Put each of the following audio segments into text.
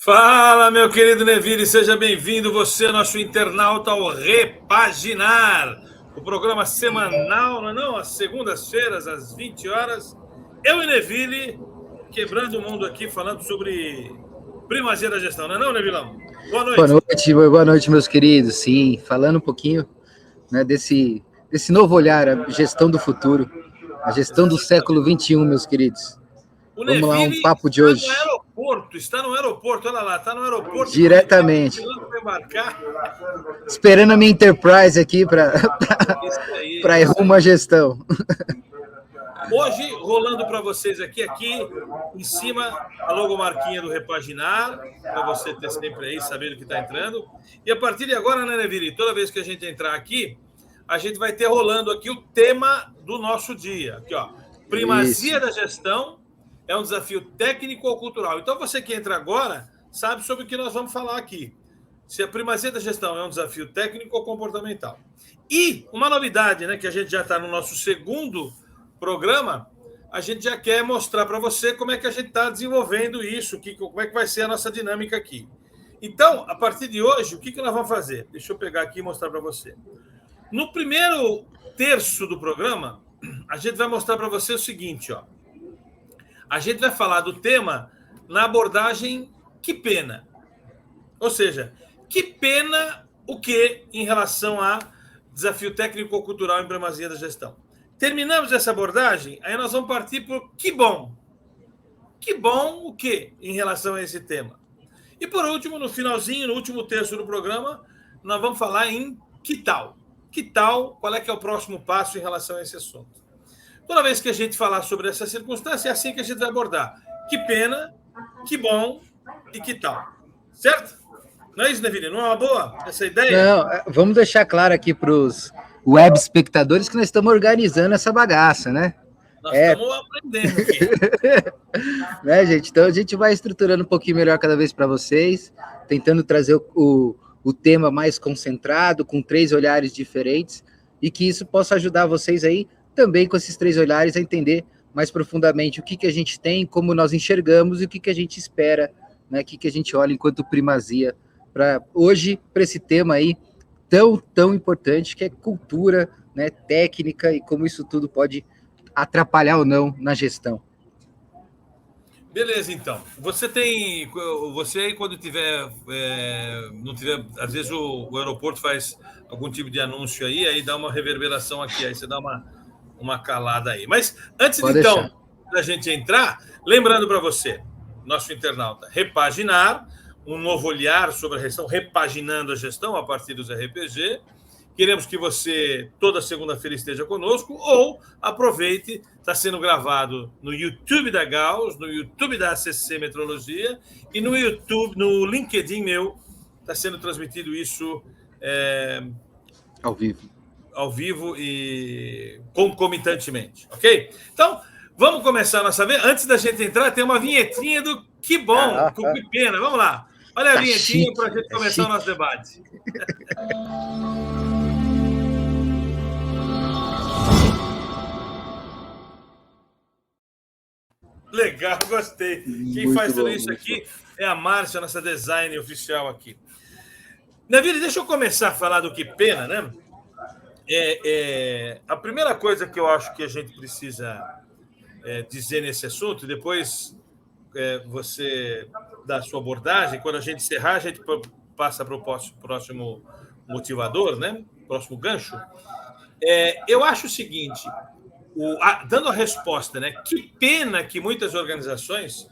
Fala, meu querido Neville, seja bem-vindo, você, nosso internauta, ao Repaginar, o programa semanal, não é não? Às segundas-feiras, às 20 horas. Eu e Neville, quebrando o mundo aqui, falando sobre primazia da gestão, não é não, Nevilão? Boa noite. Boa noite, meus queridos. Sim, falando um pouquinho, né, desse novo olhar, a gestão do futuro, a gestão do século XXI, meus queridos. O Vamos lá, um Neville papo de hoje. está no aeroporto, olha lá, está no aeroporto. Diretamente. Para embarcar. Esperando a minha Enterprise aqui para ir rumo à gestão. Hoje, rolando para vocês aqui em cima, a logomarquinha do Repaginar, para você ter sempre aí, sabendo que está entrando. E a partir de agora, né, Neville, toda vez que a gente entrar aqui, a gente vai ter rolando aqui o tema do nosso dia. Aqui, ó, primazia da gestão é um desafio técnico ou cultural. Então, você que entra agora, sabe sobre o que nós vamos falar aqui. Se a primazia da gestão é um desafio técnico ou comportamental. E uma novidade, né, que a gente já está no nosso segundo programa, a gente já quer mostrar para você como é que a gente está desenvolvendo isso, como é que vai ser a nossa dinâmica aqui. Então, a partir de hoje, o que nós vamos fazer? Deixa eu pegar aqui e mostrar para você. No primeiro terço do programa, a gente vai mostrar para você o seguinte, ó. A gente vai falar do tema na abordagem que pena. Ou seja, que pena o que em relação a desafio técnico-cultural em primazia da gestão. Terminamos essa abordagem, aí nós vamos partir para o que bom. Que bom o que em relação a esse tema. E por último, no finalzinho, no último terço do programa, nós vamos falar em que tal. Que tal, qual é que é o próximo passo em relação a esse assunto. Toda vez que a gente falar sobre essa circunstância, é assim que a gente vai abordar. Que pena, que bom e que tal. Certo? Não é isso, Neville? Não é uma boa essa ideia? Não, vamos deixar claro aqui para os web espectadores que nós estamos organizando essa bagaça, né? Nós estamos aprendendo aqui. Né, gente? Então a gente vai estruturando um pouquinho melhor cada vez para vocês, tentando trazer o tema mais concentrado, com 3 olhares diferentes, e que isso possa ajudar vocês aí também com esses 3 olhares a entender mais profundamente o que a gente tem, como nós enxergamos e o que a gente espera, né? O que a gente olha enquanto primazia para hoje, para esse tema aí tão importante, que é cultura, né, técnica, e como isso tudo pode atrapalhar ou não na gestão. Beleza, então. Você aí, quando tiver, não tiver, às vezes o aeroporto faz algum tipo de anúncio aí dá uma reverberação aqui, aí você dá uma calada aí. Mas antes então da gente entrar, lembrando para você, nosso internauta, Repaginar, um novo olhar sobre a gestão, repaginando a gestão a partir dos RPG. Queremos que você, toda segunda-feira, esteja conosco, ou aproveite, está sendo gravado no YouTube da Gauss, no YouTube da ACC Metrologia e no YouTube, no LinkedIn meu, está sendo transmitido isso ao vivo e concomitantemente, ok? Então, vamos começar a nossa vez. Antes da gente entrar, tem uma vinhetinha do que bom, com que pena. Vamos lá. Olha a vinhetinha para a gente começar o nosso debate. Legal, gostei. Quem faz tudo isso aqui é a Márcia, nossa design oficial aqui. Neville, deixa eu começar a falar do que pena, né? A primeira coisa que eu acho que a gente precisa dizer nesse assunto, depois você dá a sua abordagem, quando a gente encerrar, a gente passa para o próximo motivador, né? Próximo gancho. Eu acho o seguinte, dando a resposta, né? Que pena que muitas organizações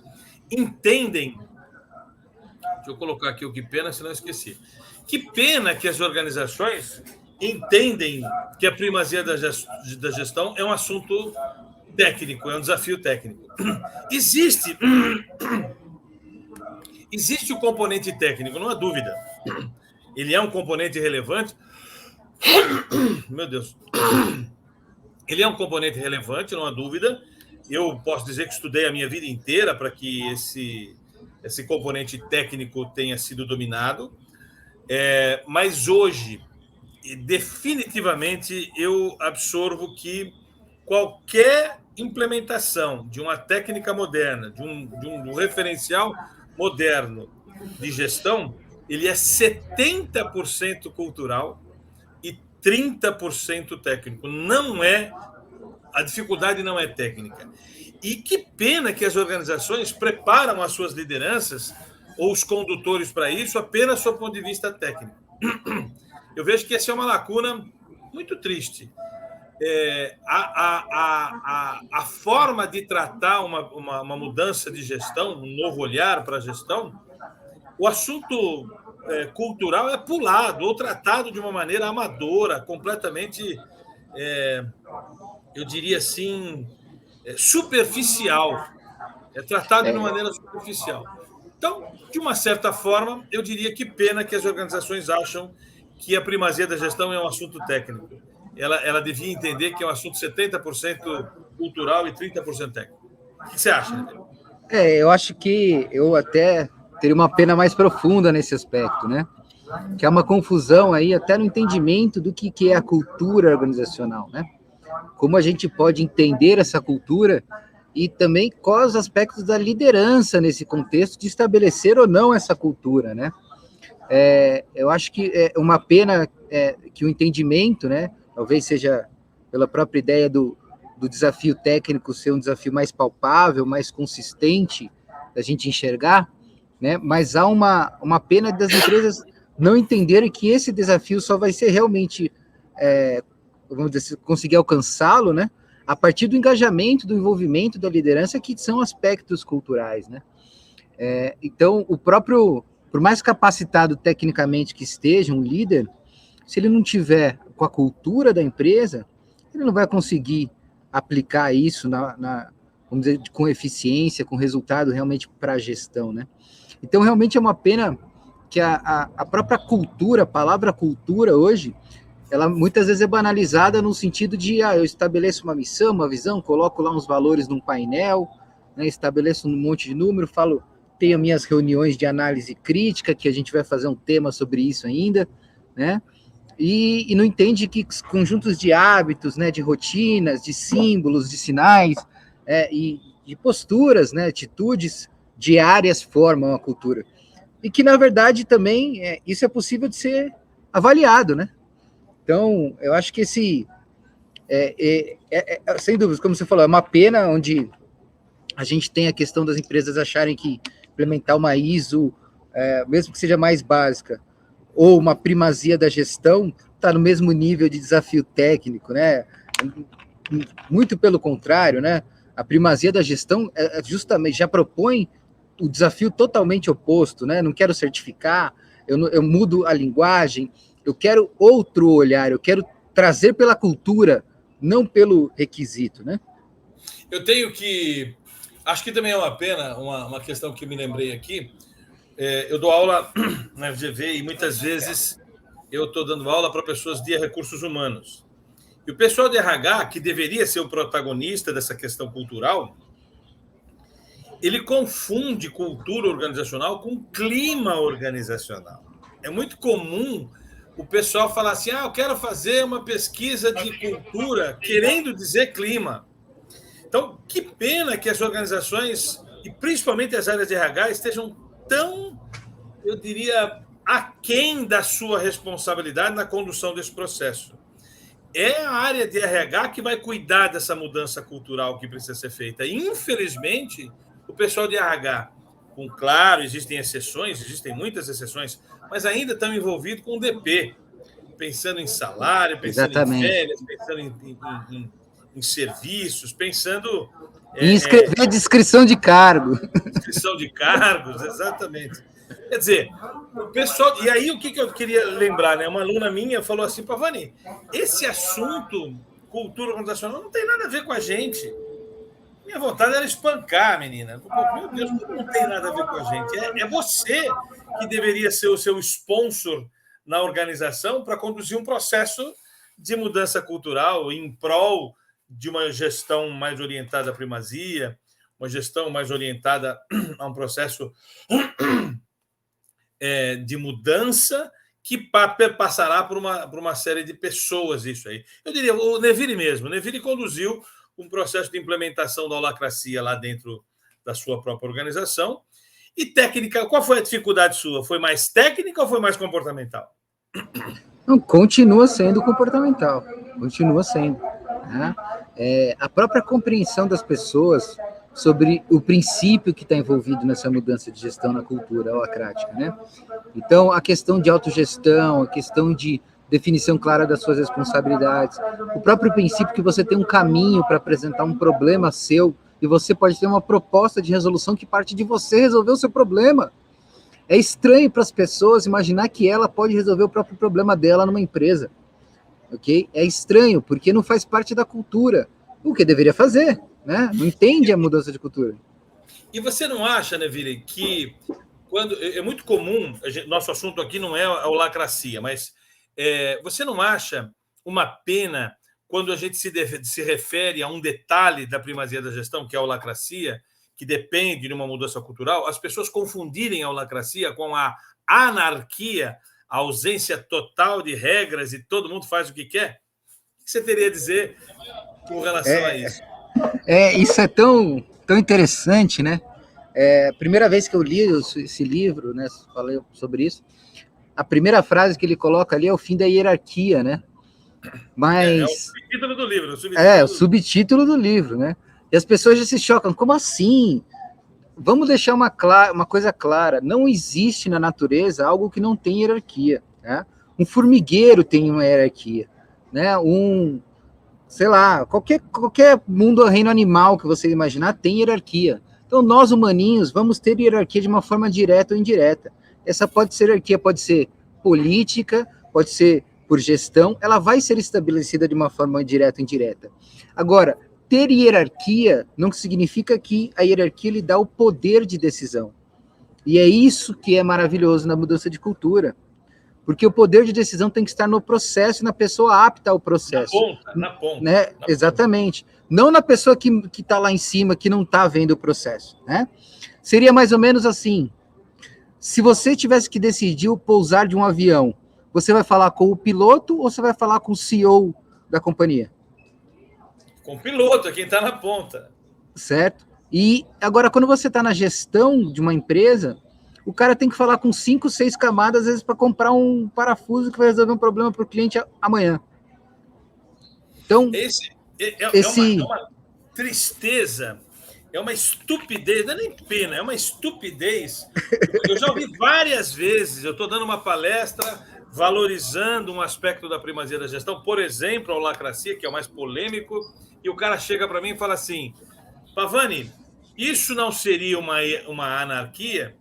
entendem. Deixa eu colocar aqui o que pena, senão eu esqueci. Que pena que as organizações entendem que a primazia da gestão é um assunto técnico, é um desafio técnico. Existe o componente técnico, não há dúvida. Ele é um componente relevante. Meu Deus. Ele é um componente relevante, não há dúvida. Eu posso dizer que estudei a minha vida inteira para que esse componente técnico tenha sido dominado. Mas hoje, definitivamente, eu absorvo que qualquer implementação de uma técnica moderna, de um referencial moderno, de gestão, ele é 70% cultural e 30% técnico. A dificuldade não é técnica. E que pena que as organizações preparam as suas lideranças ou os condutores para isso apenas do ponto de vista técnico. Eu vejo que essa é uma lacuna muito triste. A forma de tratar uma mudança de gestão, um novo olhar para a gestão, o assunto cultural é pulado ou tratado de uma maneira amadora, completamente, eu diria assim, superficial. É tratado de uma maneira superficial. Então, de uma certa forma, eu diria que pena que as organizações acham que a primazia da gestão é um assunto técnico. Ela devia entender que é um assunto 70% cultural e 30% técnico. O que você acha, né? Eu acho que eu até teria uma pena mais profunda nesse aspecto, né? Que é uma confusão aí até no entendimento do que é a cultura organizacional, né? Como a gente pode entender essa cultura e também quais os aspectos da liderança nesse contexto de estabelecer ou não essa cultura, né? Eu acho que é uma pena que o entendimento, né? Talvez seja pela própria ideia do desafio técnico ser um desafio mais palpável, mais consistente da gente enxergar, né? Mas há uma pena das empresas não entenderem que esse desafio só vai ser realmente, vamos dizer, conseguir alcançá-lo, né? A partir do engajamento, do envolvimento da liderança, que são aspectos culturais, né? Então, por mais capacitado tecnicamente que esteja um líder, se ele não tiver com a cultura da empresa, ele não vai conseguir aplicar isso vamos dizer, com eficiência, com resultado realmente para a gestão, né? Então, realmente é uma pena que a própria cultura, a palavra cultura hoje, ela muitas vezes é banalizada no sentido de, eu estabeleço uma missão, uma visão, coloco lá uns valores num painel, né, estabeleço um monte de número, tenho minhas reuniões de análise crítica, que a gente vai fazer um tema sobre isso ainda, né? E não entende que conjuntos de hábitos, né, de rotinas, de símbolos, de sinais, e de posturas, né, atitudes diárias formam a cultura. E que, na verdade, também isso é possível de ser avaliado, né? Então, eu acho que sem dúvidas, como você falou, é uma pena onde a gente tem a questão das empresas acharem que implementar uma ISO, mesmo que seja mais básica, ou uma primazia da gestão, está no mesmo nível de desafio técnico, né? Muito pelo contrário, né? A primazia da gestão justamente já propõe o desafio totalmente oposto, né? Não quero certificar, eu mudo a linguagem, eu quero outro olhar, eu quero trazer pela cultura, não pelo requisito, né? Eu tenho que... Acho que também é uma pena, uma questão que me lembrei aqui. Eu dou aula na FGV e muitas vezes eu estou dando aula para pessoas de recursos humanos. E o pessoal de RH, que deveria ser o protagonista dessa questão cultural, ele confunde cultura organizacional com clima organizacional. É muito comum o pessoal falar assim, eu quero fazer uma pesquisa de cultura, querendo dizer clima. Então, que pena que as organizações, e principalmente as áreas de RH, estejam tão, eu diria, aquém da sua responsabilidade na condução desse processo. É a área de RH que vai cuidar dessa mudança cultural que precisa ser feita. E, infelizmente, o pessoal de RH, claro, existem exceções, existem muitas exceções, mas ainda estão envolvidos com o DP, pensando em salário, pensando Exatamente. em férias, pensando em serviços, pensando... Em escrever descrição de cargo. Descrição de cargos, exatamente. Quer dizer, o pessoal... E aí, o que eu queria lembrar, né? Uma aluna minha falou assim, Pavani, esse assunto, cultura organizacional, não tem nada a ver com a gente. Minha vontade era espancar a menina. Meu Deus, não tem nada a ver com a gente. É você que deveria ser o seu sponsor na organização para conduzir um processo de mudança cultural em prol de uma gestão mais orientada à primazia, uma gestão mais orientada a um processo de mudança que passará por uma série de pessoas, isso aí. Eu diria, o Neville mesmo. O Neville conduziu um processo de implementação da holacracia lá dentro da sua própria organização E técnica, qual foi a dificuldade sua? Foi mais técnica ou foi mais comportamental? Não, continua sendo comportamental, continua sendo. Né? A própria compreensão das pessoas sobre o princípio que está envolvido nessa mudança de gestão na cultura holacrática, né? Então, a questão de autogestão, a questão de definição clara das suas responsabilidades, o próprio princípio que você tem um caminho para apresentar um problema seu e você pode ter uma proposta de resolução que parte de você resolver o seu problema. É estranho para as pessoas imaginar que ela pode resolver o próprio problema dela numa empresa, ok? É estranho, porque não faz parte da cultura, o que deveria fazer, né? Não entende a mudança de cultura. E você não acha, Neville, que quando é muito comum, nosso assunto aqui não é a holacracia, mas você não acha uma pena quando a gente se refere a um detalhe da primazia da gestão, que é a holacracia, que depende de uma mudança cultural, as pessoas confundirem a holacracia com a anarquia, a ausência total de regras e todo mundo faz o que quer? O que você teria a dizer com relação a isso? Isso é tão interessante, né? A primeira vez que eu li esse livro, né, falei sobre isso, a primeira frase que ele coloca ali é o fim da hierarquia, né? Mas... É o subtítulo do livro. O subtítulo do livro, né? E as pessoas já se chocam. Como assim? Vamos deixar uma coisa clara. Não existe na natureza algo que não tem hierarquia. Né? Um formigueiro tem uma hierarquia. Né? Sei lá, qualquer mundo, reino animal que você imaginar tem hierarquia. Então, nós humaninhos vamos ter hierarquia de uma forma direta ou indireta. Essa hierarquia pode ser política, pode ser por gestão, ela vai ser estabelecida de uma forma direta ou indireta. Agora, ter hierarquia não significa que a hierarquia lhe dá o poder de decisão. E é isso que é maravilhoso na mudança de cultura. Porque o poder de decisão tem que estar no processo, na pessoa apta ao processo. Na ponta. Né? Exatamente. Não na pessoa que está lá em cima, que não está vendo o processo. Né? Seria mais ou menos assim. Se você tivesse que decidir o pousar de um avião, você vai falar com o piloto ou você vai falar com o CEO da companhia? Com o piloto, quem está na ponta. Certo? E agora, quando você está na gestão de uma empresa, o cara tem que falar com 5, 6 camadas, às vezes, para comprar um parafuso que vai resolver um problema para o cliente amanhã. Então, é uma tristeza, é uma estupidez, não é nem pena, é uma estupidez. Eu já ouvi várias vezes, eu estou dando uma palestra valorizando um aspecto da primazia da gestão, por exemplo, a holacracia, que é o mais polêmico, e o cara chega para mim e fala assim, Pavani, isso não seria uma anarquia?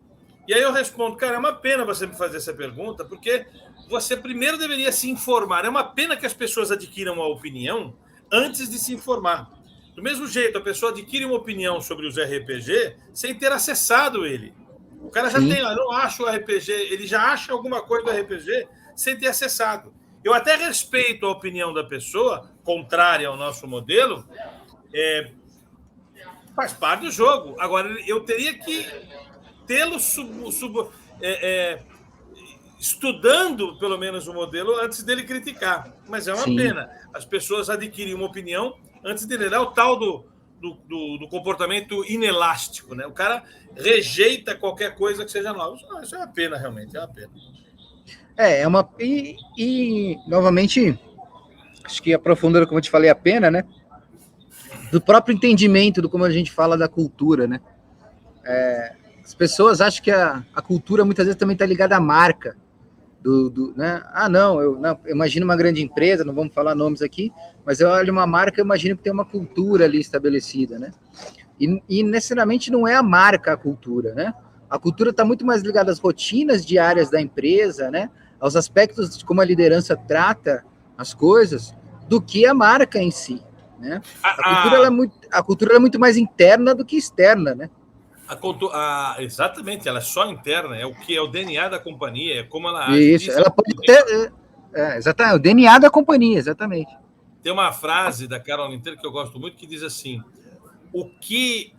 E aí eu respondo, cara, é uma pena você me fazer essa pergunta, porque você primeiro deveria se informar. É uma pena que as pessoas adquiram uma opinião antes de se informar. Do mesmo jeito, a pessoa adquire uma opinião sobre os RPG sem ter acessado ele. O cara já tem, eu não acho o RPG, ele já acha alguma coisa do RPG sem ter acessado. Eu até respeito a opinião da pessoa, contrária ao nosso modelo, faz parte do jogo. Agora, eu teria que tê-lo estudando, pelo menos, o modelo antes dele criticar. Mas é uma pena. As pessoas adquirem uma opinião antes de ler. É o tal do comportamento inelástico, né? O cara rejeita qualquer coisa que seja nova. Isso é uma pena, realmente. É uma pena. E novamente, acho que aprofundando, como eu te falei, a pena, né? Do próprio entendimento do como a gente fala da cultura, né? As pessoas acham que a cultura muitas vezes também está ligada à marca. Né? Eu imagino uma grande empresa, não vamos falar nomes aqui, mas eu olho uma marca, eu imagino que tem uma cultura ali estabelecida, né? E necessariamente não é a marca a cultura, né? A cultura está muito mais ligada às rotinas diárias da empresa, né? Aos aspectos de como a liderança trata as coisas, do que a marca em si, né? A cultura é muito mais interna do que externa, né? Exatamente, ela é só interna, é o que é o DNA da companhia, é como ela age. Isso, ela pode ter. Exatamente, o DNA da companhia, exatamente. Tem uma frase da Carol Linter que eu gosto muito que diz assim: o que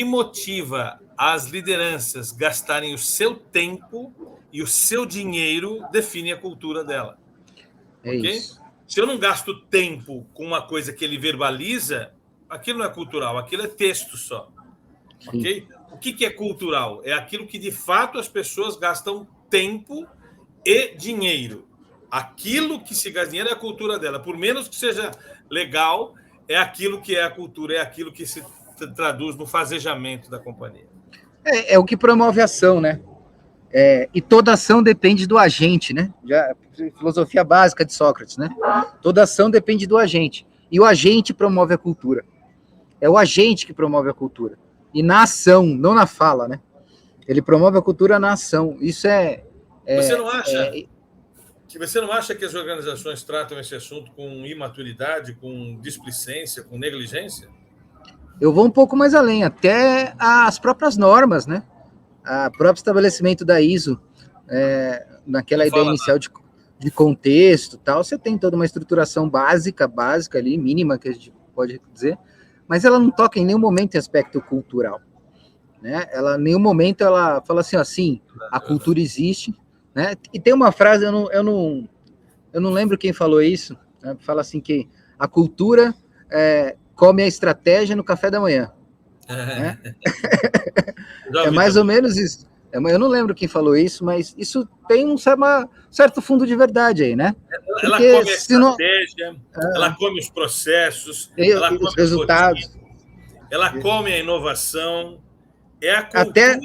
motiva as lideranças gastarem o seu tempo e o seu dinheiro define a cultura dela. Isso. Se eu não gasto tempo com uma coisa que ele verbaliza, aquilo não é cultural, aquilo é texto só. Okay? O que é cultural? É aquilo que, de fato, as pessoas gastam tempo e dinheiro. Aquilo que se gasta dinheiro é a cultura dela. Por menos que seja legal, é aquilo que é a cultura, é aquilo que se traduz no fazejamento da companhia. É o que promove a ação, né? E toda ação depende do agente, né? Filosofia básica de Sócrates, né? Toda ação depende do agente. E o agente promove a cultura. É o agente que promove a cultura. E na ação, não na fala, né? Ele promove a cultura na ação. Isso Você não acha que as organizações tratam esse assunto com imaturidade, com displicência, com negligência? Eu vou um pouco mais além, até as próprias normas, né? O próprio estabelecimento da ISO, naquela ideia inicial de contexto, tal, você tem toda uma estruturação básica ali, mínima, que a gente pode dizer, mas ela não toca em nenhum momento em aspecto cultural, né? Ela, em nenhum momento, ela fala assim, a cultura existe, né? E tem uma frase, eu não lembro quem falou isso, né? Fala assim que a cultura come a estratégia no café da manhã. Né? É mais ou menos isso. Eu não lembro quem falou isso, mas isso tem um certo fundo de verdade aí, né? Ela come a estratégia, ela come os processos, ela come os resultados, ela come a inovação. É a cultura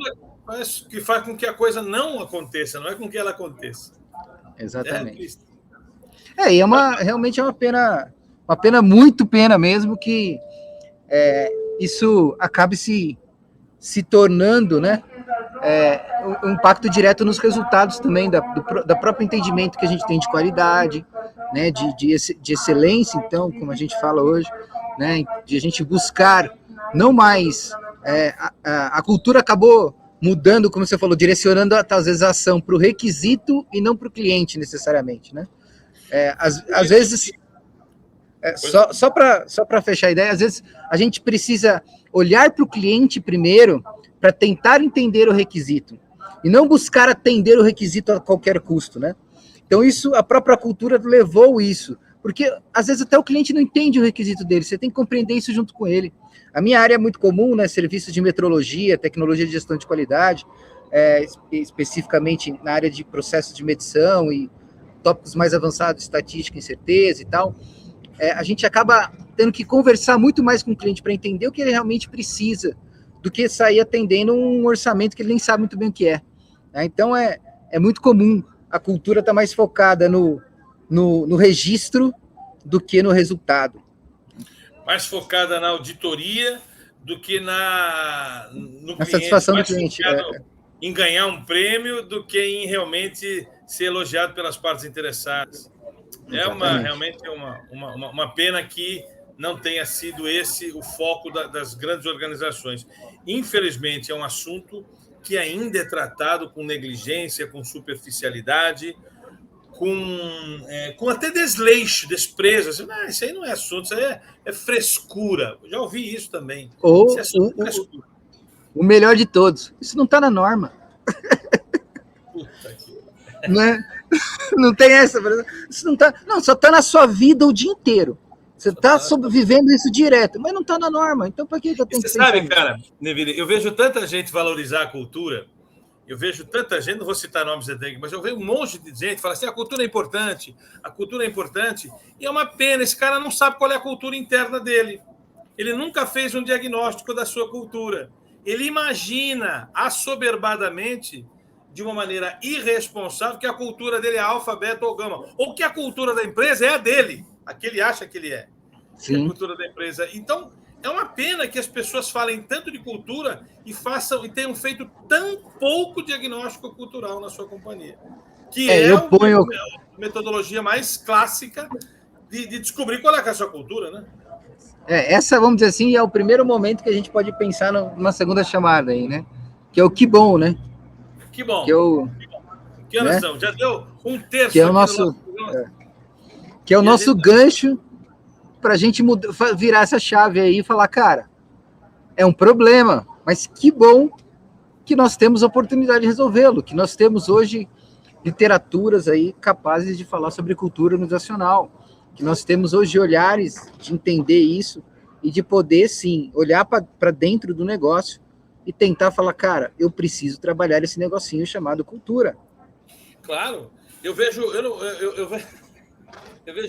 que faz com que a coisa não aconteça, não é com que ela aconteça. Exatamente. E realmente é uma pena, muito pena mesmo, que isso acabe se tornando, né, um impacto direto nos resultados também da próprio entendimento que a gente tem de qualidade, né, de excelência, então, como a gente fala hoje, né, de a gente buscar não mais... a cultura acabou mudando, como você falou, direcionando, às vezes, a ação para o requisito e não para o cliente, necessariamente, né? Às vezes... Só para fechar a ideia, às vezes a gente precisa olhar para o cliente primeiro para tentar entender o requisito e não buscar atender o requisito a qualquer custo, né? Então a própria cultura levou isso, porque às vezes até o cliente não entende o requisito dele, você tem que compreender isso junto com ele. A minha área é muito comum, né? Serviços de metrologia, tecnologia de gestão de qualidade, especificamente na área de processos de medição e tópicos mais avançados, estatística, incerteza e tal. A gente acaba tendo que conversar muito mais com o cliente para entender o que ele realmente precisa, do que sair atendendo um orçamento que ele nem sabe muito bem o que é. Então, é muito comum a cultura estar mais focada no registro do que no resultado. Mais focada na auditoria do que na satisfação do cliente. Em ganhar um prêmio do que em realmente ser elogiado pelas partes interessadas. Realmente uma pena que não tenha sido esse o foco das grandes organizações. Infelizmente, é um assunto que ainda é tratado com negligência, com superficialidade, com até desleixo, desprezo. Assim, isso aí não é assunto, isso aí é frescura. Eu já ouvi isso também. Frescura. O melhor de todos, isso não está na norma. Puta que... Não tem essa. Isso só está na sua vida o dia inteiro. Você está vivendo isso direto, mas não está na norma. Então, para que eu tenho que pensar? Você sabe, cara, Neville, eu vejo tanta gente valorizar a cultura, eu vejo tanta gente, não vou citar nomes, mas eu vejo um monte de gente que fala assim, a cultura é importante, e é uma pena, esse cara não sabe qual é a cultura interna dele. Ele nunca fez um diagnóstico da sua cultura. Ele imagina assoberbadamente, de uma maneira irresponsável, que a cultura dele é alfa, beta ou gama, ou que a cultura da empresa é a dele, a que ele acha que ele é. Sim. A cultura da empresa. Então, é uma pena que as pessoas falem tanto de cultura e tenham feito tão pouco diagnóstico cultural na sua companhia. Que a metodologia mais clássica de descobrir qual é a sua cultura, né? Essa, vamos dizer assim, é o primeiro momento que a gente pode pensar numa segunda chamada aí, né? Que é o que bom, né? Que bom. Que horas são? Já deu um terço. Que é o nosso gancho para a gente virar essa chave aí e falar, cara, é um problema, mas que bom que nós temos a oportunidade de resolvê-lo, que nós temos hoje literaturas aí capazes de falar sobre cultura organizacional, que nós temos hoje olhares de entender isso e de poder, sim, olhar para dentro do negócio e tentar falar, cara, eu preciso trabalhar esse negocinho chamado cultura. Claro. Eu vejo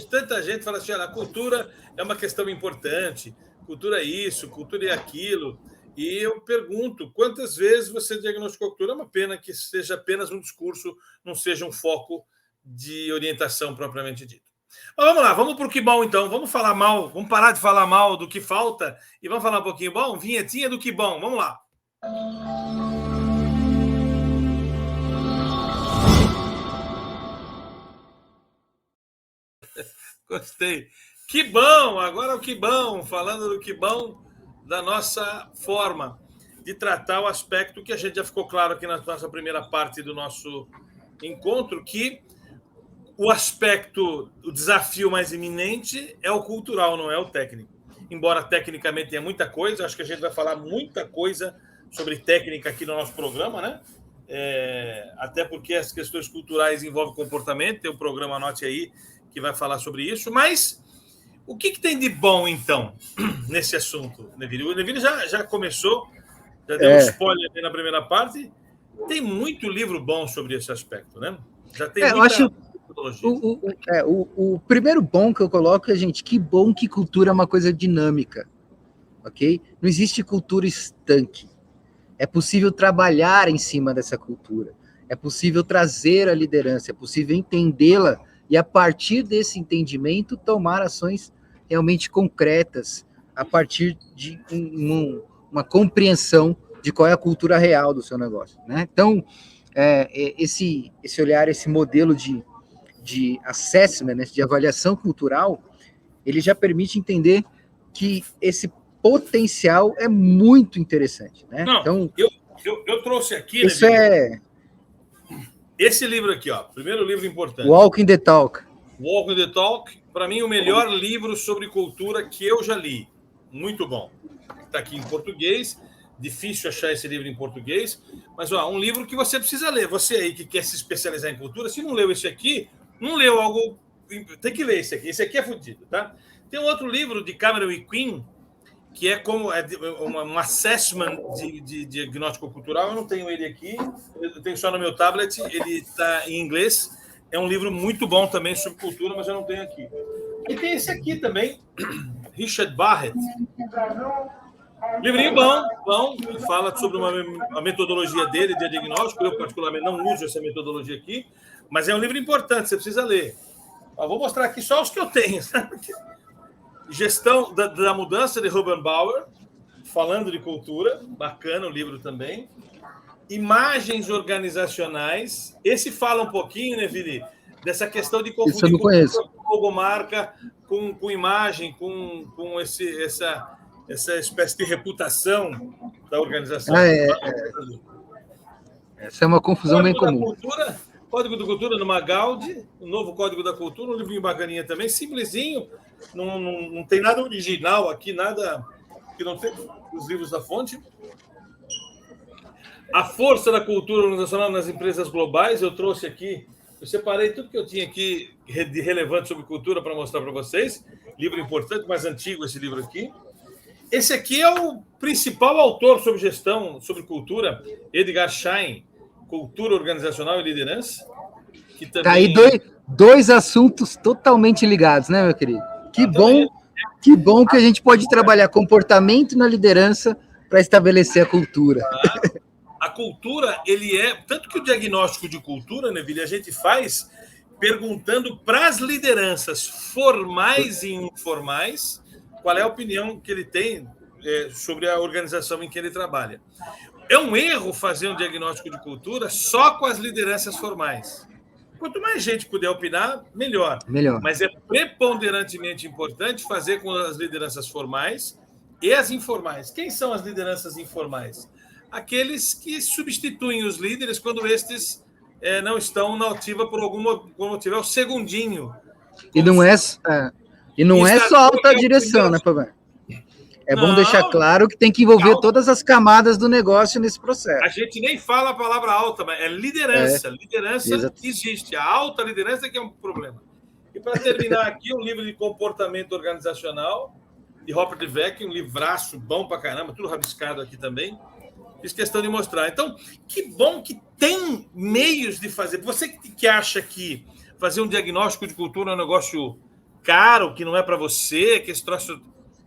tanta gente falando assim, a cultura é uma questão importante, cultura é isso, cultura é aquilo. E eu pergunto, quantas vezes você diagnosticou cultura? É uma pena que seja apenas um discurso, não seja um foco de orientação propriamente dito. Mas vamos lá, vamos para o que bom, então. Vamos falar mal, vamos parar de falar mal do que falta e vamos falar um pouquinho bom? Vinhetinha do que bom, vamos lá. Gostei. Que bom! Agora o que bom, falando do que bom da nossa forma de tratar o aspecto que a gente já ficou claro aqui na nossa primeira parte do nosso encontro, que o aspecto, o desafio mais iminente é o cultural, não é o técnico. Embora tecnicamente tenha muita coisa, acho que a gente vai falar muita coisa sobre técnica aqui no nosso programa, né? Até porque as questões culturais envolvem comportamento, tem um programa, anote aí, que vai falar sobre isso, mas o que tem de bom, então, nesse assunto, Neville? O Neville já começou, já deu um spoiler na primeira parte, tem muito livro bom sobre esse aspecto, né? Já tem muita... Eu acho o primeiro bom que eu coloco é, gente, que bom que cultura é uma coisa dinâmica, ok? Não existe cultura estanque. É possível trabalhar em cima dessa cultura, é possível trazer a liderança, é possível entendê-la e, a partir desse entendimento, tomar ações realmente concretas, a partir de uma compreensão de qual é a cultura real do seu negócio, né? Então, esse olhar, esse modelo de assessment, né, de avaliação cultural, ele já permite entender que esse potencial é muito interessante, né? Não, então, eu trouxe aqui... Isso, né, esse livro aqui, ó, primeiro livro importante. Walking the Talk. Walking the Talk, para mim, o melhor livro sobre cultura que eu já li. Muito bom. Está aqui em português, difícil achar esse livro em português, mas ó, um livro que você precisa ler. Você aí que quer se especializar em cultura, se não leu esse aqui, não leu algo... Tem que ler esse aqui. Esse aqui é fodido, tá? Tem um outro livro de Cameron e Quinn, que é como um assessment de diagnóstico cultural. Eu não tenho ele aqui, eu tenho só no meu tablet, ele está em inglês. É um livro muito bom também sobre cultura, mas eu não tenho aqui. E tem esse aqui também, Richard Barrett. Livrinho bom, fala sobre a metodologia dele de diagnóstico. Eu, particularmente, não uso essa metodologia aqui, mas é um livro importante, você precisa ler. Eu vou mostrar aqui só os que eu tenho. Gestão da Mudança, de Ruben Bauer, falando de cultura, bacana o livro também. Imagens organizacionais, esse fala um pouquinho, né, Vili, dessa questão de confundir logomarca com imagem, com essa espécie de reputação da organização. Essa é uma confusão bem comum. Código da Cultura no Magaldi, o novo Código da Cultura, um livrinho bacaninha também, simplesinho, não tem nada original aqui, nada que não tem os livros da fonte. A força da cultura organizacional nas empresas globais, eu trouxe aqui, eu separei tudo que eu tinha aqui de relevante sobre cultura para mostrar para vocês. Livro importante, mais antigo esse livro aqui. Esse aqui é o principal autor sobre gestão, sobre cultura, Edgar Schein, Cultura Organizacional e Liderança. Que também... Tá aí dois assuntos totalmente ligados, né, meu querido? Que bom que a gente pode trabalhar comportamento na liderança para estabelecer a cultura. A cultura, ele é... Tanto que o diagnóstico de cultura, né, Vili, a gente faz perguntando para as lideranças formais e informais qual é a opinião que ele tem sobre a organização em que ele trabalha. É um erro fazer um diagnóstico de cultura só com as lideranças formais. Quanto mais gente puder opinar, melhor. Mas é preponderantemente importante fazer com as lideranças formais e as informais. Quem são as lideranças informais? Aqueles que substituem os líderes quando estes não estão na ativa por algum motivo. É o segundinho. E não é só alta direção, né, Pablo? É bom deixar claro que tem que envolver todas as camadas do negócio nesse processo. A gente nem fala a palavra alta, mas é liderança. Liderança existe. A alta liderança que é um problema. E para terminar aqui, um livro de comportamento organizacional, de Robert Dweck, um livraço bom pra caramba, tudo rabiscado aqui também. Fiz questão de mostrar. Então, que bom que tem meios de fazer. Você que acha que fazer um diagnóstico de cultura é um negócio caro, que não é para você, que esse troço...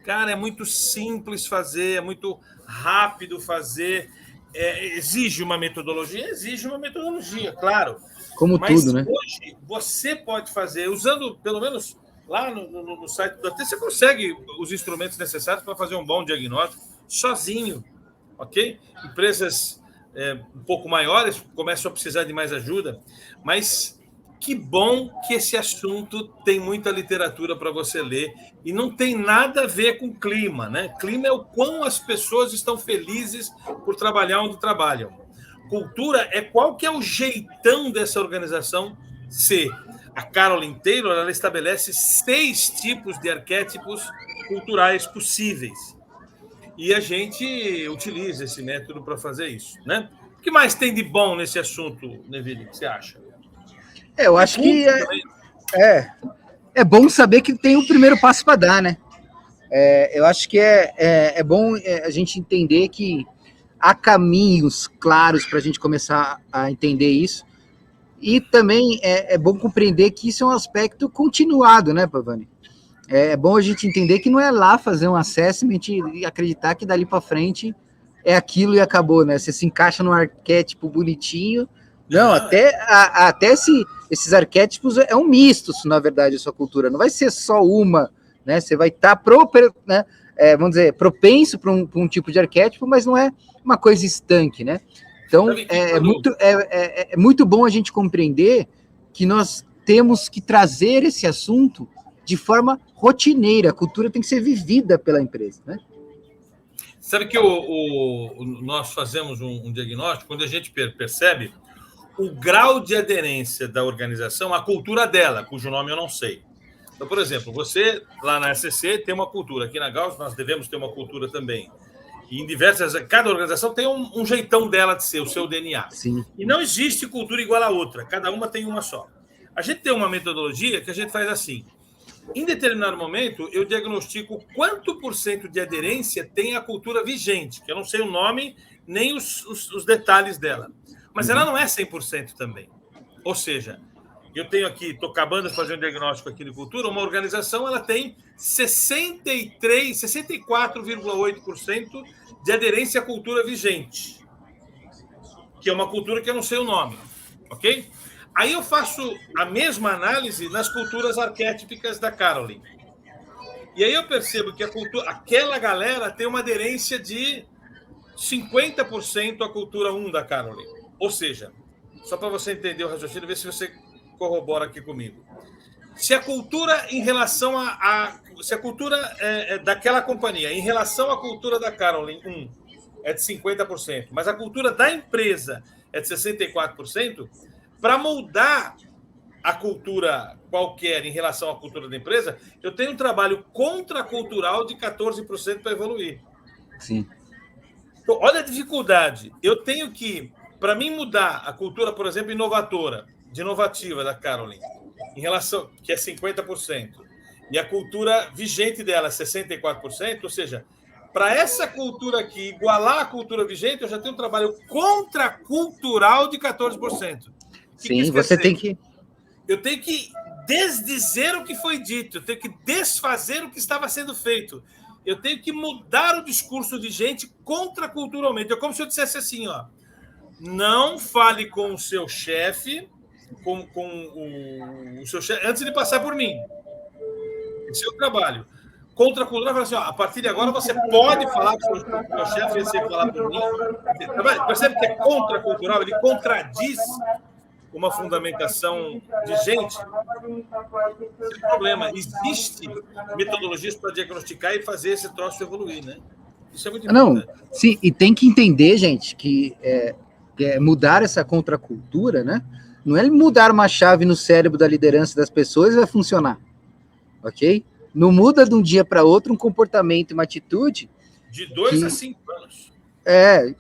Cara, é muito simples fazer, é muito rápido fazer. Exige uma metodologia? Exige uma metodologia, claro. Como mas tudo, né? Hoje, você pode fazer, usando, pelo menos, lá no site do AT, você consegue os instrumentos necessários para fazer um bom diagnóstico sozinho, ok? Empresas um pouco maiores começam a precisar de mais ajuda, mas que bom que esse assunto tem muita literatura para você ler e não tem nada a ver com clima, né? Clima é o quão as pessoas estão felizes por trabalhar onde trabalham. Cultura é qual que é o jeitão dessa organização ser. A Caroline Taylor, ela estabelece 6 tipos de arquétipos culturais possíveis. E a gente utiliza esse método para fazer isso, né? O que mais tem de bom nesse assunto, Neville? O que você acha? Eu acho que é bom saber que tem o primeiro passo para dar, né? Eu acho que é bom a gente entender que há caminhos claros para a gente começar a entender isso. E também é bom compreender que isso é um aspecto continuado, né, Pavani? É bom a gente entender que não é lá fazer um assessment e acreditar que dali para frente é aquilo e acabou, né? Você se encaixa num arquétipo bonitinho. Não, até esses arquétipos é um misto, na verdade, a sua cultura. Não vai ser só uma, né? Você vai estar vamos dizer, propenso para um tipo de arquétipo, mas não é uma coisa estanque, né? Então, é muito bom a gente compreender que nós temos que trazer esse assunto de forma rotineira. A cultura tem que ser vivida pela empresa, né? Sabe que nós fazemos um diagnóstico quando a gente percebe o grau de aderência da organização à cultura dela, cujo nome eu não sei. Então, por exemplo, você lá na SCC tem uma cultura, aqui na Gauss nós devemos ter uma cultura também. E em cada organização tem um jeitão dela de ser, o seu DNA. Sim. E não existe cultura igual a outra, cada uma tem uma só. A gente tem uma metodologia que a gente faz assim. Em determinado momento, eu diagnostico quanto % de aderência tem a cultura vigente, que eu não sei o nome nem os detalhes dela. Mas ela não é 100% também. Ou seja, eu tenho aqui, estou acabando de fazer um diagnóstico aqui de cultura, uma organização ela tem 64,8% de aderência à cultura vigente, que é uma cultura que eu não sei o nome, ok? Aí eu faço a mesma análise nas culturas arquétipicas da Caroline. E aí eu percebo que aquela galera tem uma aderência de 50% à cultura 1 da Caroline. Ou seja, só para você entender o raciocínio, ver se você corrobora aqui comigo. Se a cultura em relação se a cultura daquela companhia em relação à cultura da Caroline 1 é de 50%, mas a cultura da empresa é de 64%, para moldar a cultura qualquer em relação à cultura da empresa, eu tenho um trabalho contracultural de 14% para evoluir. Sim. Então, olha a dificuldade. Eu tenho que, para mim mudar a cultura, por exemplo, inovativa da Caroline, em relação, que é 50%, e a cultura vigente dela é 64%, ou seja, para essa cultura aqui igualar a cultura vigente, eu já tenho um trabalho contracultural de 14%. Sim, você tem que... Eu tenho que desdizer o que foi dito, eu tenho que desfazer o que estava sendo feito, eu tenho que mudar o discurso vigente contraculturalmente. É como se eu dissesse assim, ó, não fale com o seu chefe, com o seu chefe, antes de passar por mim. Esse é o trabalho. Contracultural, fala assim, ó, a partir de agora você pode falar com o seu chefe, você falar por mim. Percebe que é contracultural, ele contradiz uma fundamentação de gente. Esse é o problema. Existem metodologias para diagnosticar e fazer esse troço evoluir, né? Isso é muito importante. Não, sim, e tem que entender, gente, que mudar essa contracultura, né? Não é mudar uma chave no cérebro da liderança das pessoas e vai funcionar, ok? Não muda de um dia para outro um comportamento e uma atitude... De 2 a 5 anos.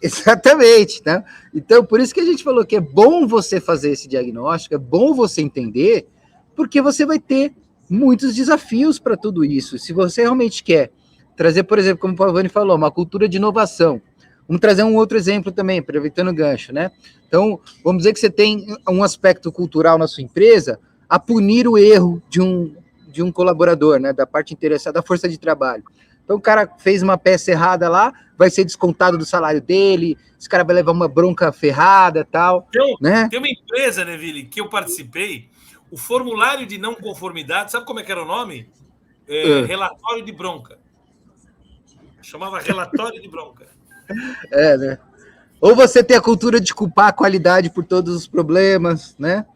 Exatamente, né? Então, por isso que a gente falou que é bom você fazer esse diagnóstico, é bom você entender, porque você vai ter muitos desafios para tudo isso. Se você realmente quer trazer, por exemplo, como o Pavani falou, uma cultura de inovação, Vamos trazer um outro exemplo também, aproveitando o gancho, né? Então, vamos dizer que você tem um aspecto cultural na sua empresa a punir o erro de um colaborador, né? Da parte interessada, da força de trabalho. Então, o cara fez uma peça errada lá, vai ser descontado do salário dele, esse cara vai levar uma bronca ferrada e tal, né? Tem uma empresa, Neville, que eu participei, o formulário de não conformidade, sabe como é que era o nome? Relatório de bronca. Chamava relatório de bronca. Né? Ou você tem a cultura de culpar a qualidade por todos os problemas, né?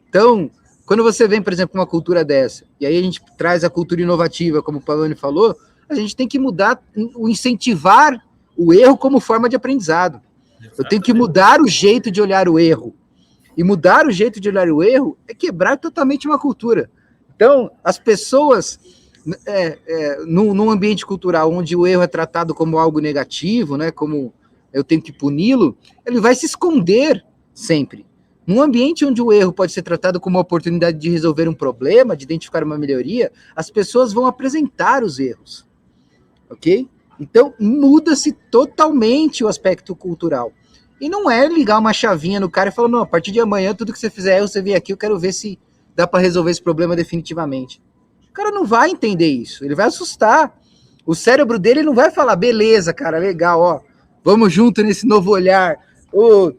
Então, quando você vem, por exemplo, uma cultura dessa, e aí a gente traz a cultura inovativa, como o Pavani falou, a gente tem que mudar, incentivar o erro como forma de aprendizado. Exatamente. Eu tenho que mudar o jeito de olhar o erro. E mudar o jeito de olhar o erro é quebrar totalmente uma cultura. Então, as pessoas, num ambiente cultural onde o erro é tratado como algo negativo, né, como eu tenho que puni-lo, ele vai se esconder sempre. Num ambiente onde o erro pode ser tratado como uma oportunidade de resolver um problema, de identificar uma melhoria, as pessoas vão apresentar os erros. Ok? Então, muda-se totalmente o aspecto cultural. E não é ligar uma chavinha no cara e falar, não, a partir de amanhã, tudo que você fizer, você vem aqui, eu quero ver se dá para resolver esse problema definitivamente. O cara não vai entender isso, ele vai assustar. O cérebro dele não vai falar, beleza, cara, legal, ó, vamos junto nesse novo olhar,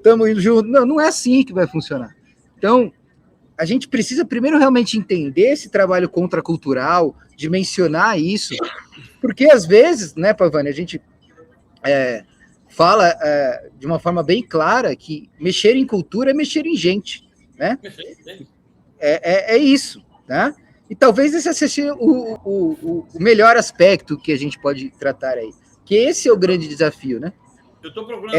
tamo indo junto. Não, não é assim que vai funcionar. Então, a gente precisa primeiro realmente entender esse trabalho contracultural, dimensionar isso, porque às vezes, né, Pavani, a gente fala de uma forma bem clara que mexer em cultura é mexer em gente, né? É isso, tá? E talvez esse seja o melhor aspecto que a gente pode tratar aí, que esse é o grande desafio, né? Eu estou procurando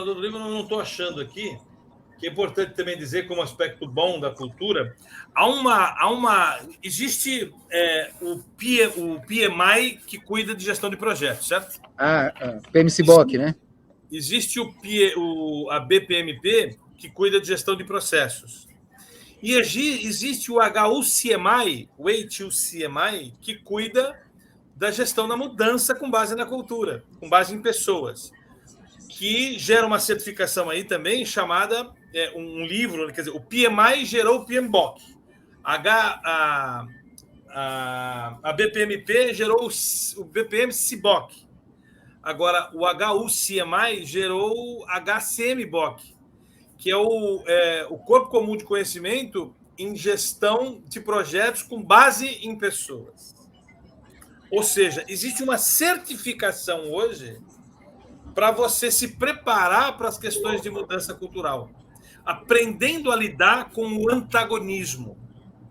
outro livro aqui, mas não estou achando aqui, que é importante também dizer como aspecto bom da cultura. Existe o PMI que cuida de gestão de projetos, certo? PMCBOK, né? Existe a BPMP que cuida de gestão de processos. E existe o HUCMI, que cuida da gestão da mudança com base na cultura, com base em pessoas, que gera uma certificação aí também chamada um livro, quer dizer, o PMI gerou o PMBOK, a BPMP gerou o BPM-CBOK, agora o HUCMI gerou o HCM-BOK, que é o Corpo Comum de Conhecimento em Gestão de Projetos com base em pessoas. Ou seja, existe uma certificação hoje para você se preparar para as questões de mudança cultural, aprendendo a lidar com o antagonismo,